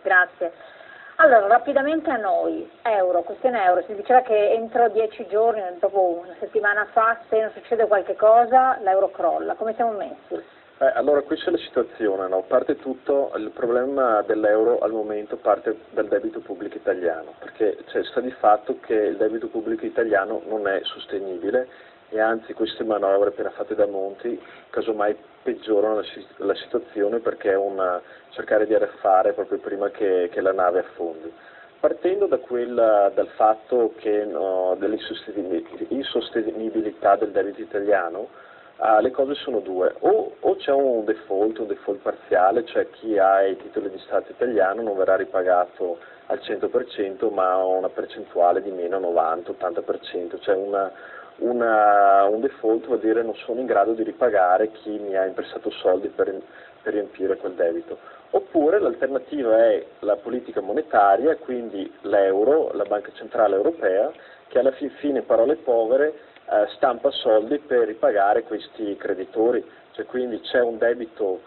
Grazie. Allora, rapidamente a noi, questione euro, si diceva che entro 10 giorni, dopo una settimana fa, se non succede qualche cosa, l'euro crolla. Come siamo messi? Allora, questa è la situazione, no? Parte tutto, il problema dell'euro al momento parte dal debito pubblico italiano, perché sta di fatto che il debito pubblico italiano non è sostenibile e anzi queste manovre appena fatte da Monti casomai peggiorano la situazione, perché è cercare di arrestare proprio prima che la nave affondi. Partendo dal fatto che dell'insostenibilità del debito italiano, le cose sono due: o c'è un default parziale, cioè chi ha i titoli di Stato italiano non verrà ripagato al 100%, ma a una percentuale di meno 90-80%, cioè un default vuol dire non sono in grado di ripagare chi mi ha imprestato soldi per riempire quel debito. Oppure l'alternativa è la politica monetaria, quindi l'euro, la Banca Centrale Europea, che alla fine, parole povere, stampa soldi per ripagare questi creditori, cioè quindi c'è un debito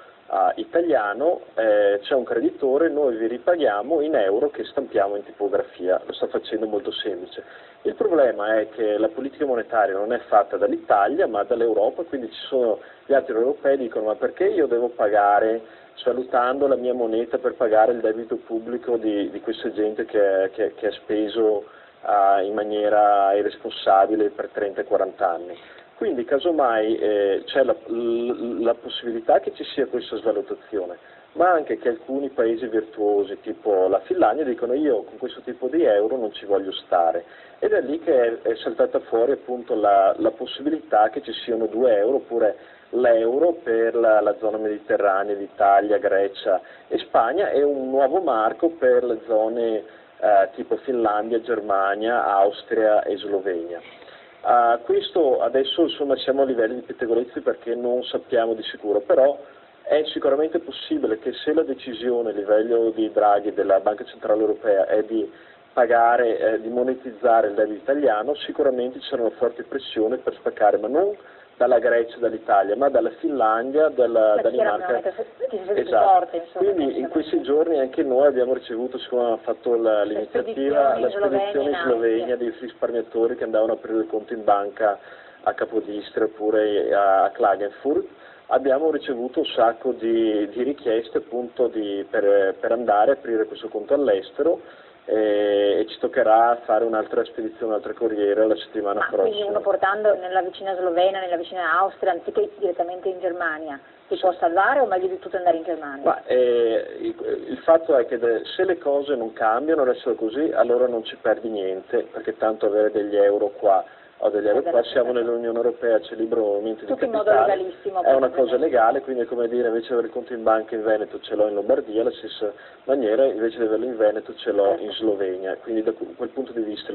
italiano, c'è un creditore, noi vi ripaghiamo in euro che stampiamo in tipografia, lo sta facendo molto semplice. Il problema è che la politica monetaria non è fatta dall'Italia ma dall'Europa, quindi ci sono gli altri europei che dicono: ma perché io devo pagare, salutando la mia moneta, per pagare il debito pubblico di questa gente che ha speso in maniera irresponsabile per 30-40 anni. Quindi casomai c'è la possibilità che ci sia questa svalutazione, ma anche che alcuni paesi virtuosi, tipo la Finlandia, dicono: io con questo tipo di euro non ci voglio stare. Ed è lì che è saltata fuori appunto la possibilità che ci siano 2 euro, oppure l'euro per la zona mediterranea di Italia, Grecia e Spagna, e un nuovo marco per le zone tipo Finlandia, Germania, Austria e Slovenia. Questo adesso insomma siamo a livelli di pettegolezzi perché non sappiamo di sicuro, però è sicuramente possibile che se la decisione a livello di Draghi della Banca Centrale Europea è di pagare, di monetizzare il debito italiano, sicuramente ci saranno forti pressioni per spaccare, ma non dalla Grecia, dall'Italia, ma dalla Finlandia, dalla Danimarca. Esatto. Quindi in questi giorni anche noi abbiamo ricevuto, siccome abbiamo fatto l'iniziativa, la spedizione in Slovenia dei risparmiatori che andavano a aprire il conto in banca a Capodistria oppure a Klagenfurt. Abbiamo ricevuto un sacco di richieste appunto per andare a aprire questo conto all'estero, e ci toccherà fare un'altra spedizione, un'altra corriera la settimana prossima. Quindi uno portando nella vicina Slovenia, nella vicina Austria, anziché direttamente in Germania, si può salvare o meglio di tutto andare in Germania? Il fatto è che se le cose non cambiano, restano così, allora non ci perdi niente, perché tanto avere degli euro qua o degli euro qua, siamo nell'Unione Europea, c'è libero movimento di capitale, in modo legalissimo, è una cosa legale, quindi è come dire: invece di avere il conto in banca in Veneto ce l'ho in Lombardia, alla stessa maniera invece di averlo in Veneto ce l'ho in Slovenia, quindi da quel punto di vista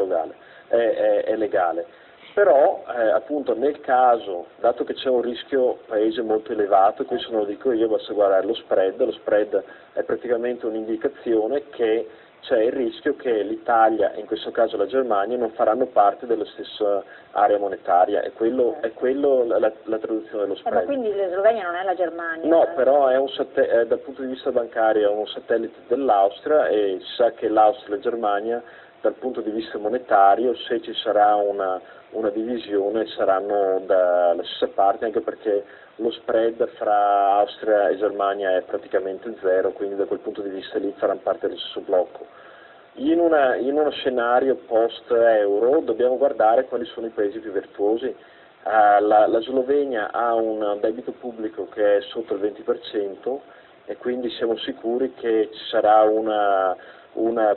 è legale. Però appunto nel caso, dato che c'è un rischio paese molto elevato, questo non lo dico io, basta guardare lo spread è praticamente un'indicazione che c'è il rischio che l'Italia, in questo caso la Germania, non faranno parte della stessa area monetaria, e quello è la traduzione dello spread. Ma quindi la Slovenia non è la Germania? No, però è dal punto di vista bancario è un satellite dell'Austria, e si sa che l'Austria e la Germania dal punto di vista monetario, se ci sarà una divisione, saranno dalla stessa parte, anche perché lo spread fra Austria e Germania è praticamente zero, quindi da quel punto di vista lì faranno parte dello stesso blocco. In uno scenario post-euro dobbiamo guardare quali sono i paesi più virtuosi. La Slovenia ha un debito pubblico che è sotto il 20%, e quindi siamo sicuri che ci sarà una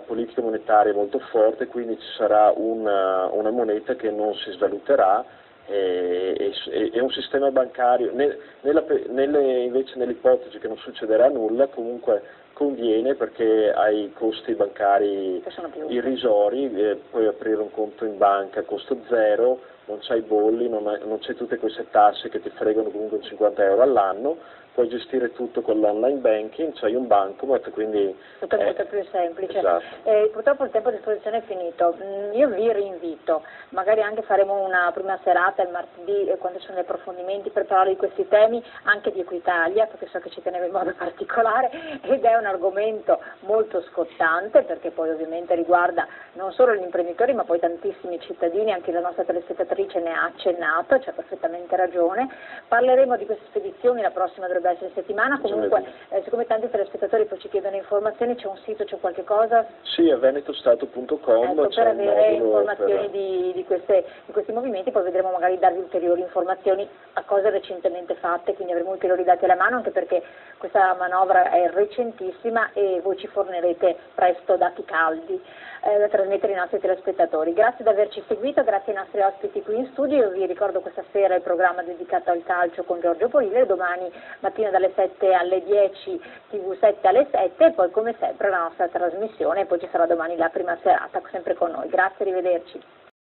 politica monetaria molto forte, quindi ci sarà una moneta che non si svaluterà, e un sistema bancario, invece nell'ipotesi che non succederà nulla, comunque conviene, perché hai costi bancari irrisori, puoi aprire un conto in banca a costo zero, non c'hai bolli, non c'è tutte queste tasse che ti fregano comunque 50 euro all'anno, puoi gestire tutto con l'online banking, c'hai un bancomat, quindi tutto molto più semplice. Esatto. Purtroppo il tempo a disposizione è finito. Io vi rinvito, magari anche faremo una prima serata il martedì, quando ci sono gli approfondimenti, per parlare di questi temi, anche di Equitalia, perché so che ci teneva in modo particolare, ed è un argomento molto scottante, perché poi ovviamente riguarda non solo gli imprenditori ma poi tantissimi cittadini, anche la nostra telespettatrice ne ha accennato, c'ha perfettamente ragione. Parleremo di queste spedizioni, la prossima dovrebbe essere settimana, comunque siccome tanti telespettatori poi ci chiedono informazioni, c'è un sito, c'è qualche cosa? Sì, è venetostato.com, ecco, c'è per un avere modulo informazioni di questi movimenti, poi vedremo magari darvi ulteriori informazioni a cose recentemente fatte, quindi avremo ulteriori dati alla mano, anche perché questa manovra è recentissima e voi ci fornirete presto dati caldi da trasmettere ai nostri telespettatori. Grazie di averci seguito, grazie ai nostri ospiti qui in studio. Io vi ricordo questa sera il programma dedicato al calcio con Giorgio Polile, domani mattina dalle 7 alle 10, TV7 alle 7, e poi come sempre la nostra trasmissione, e poi ci sarà domani la prima serata sempre con noi. Grazie, arrivederci.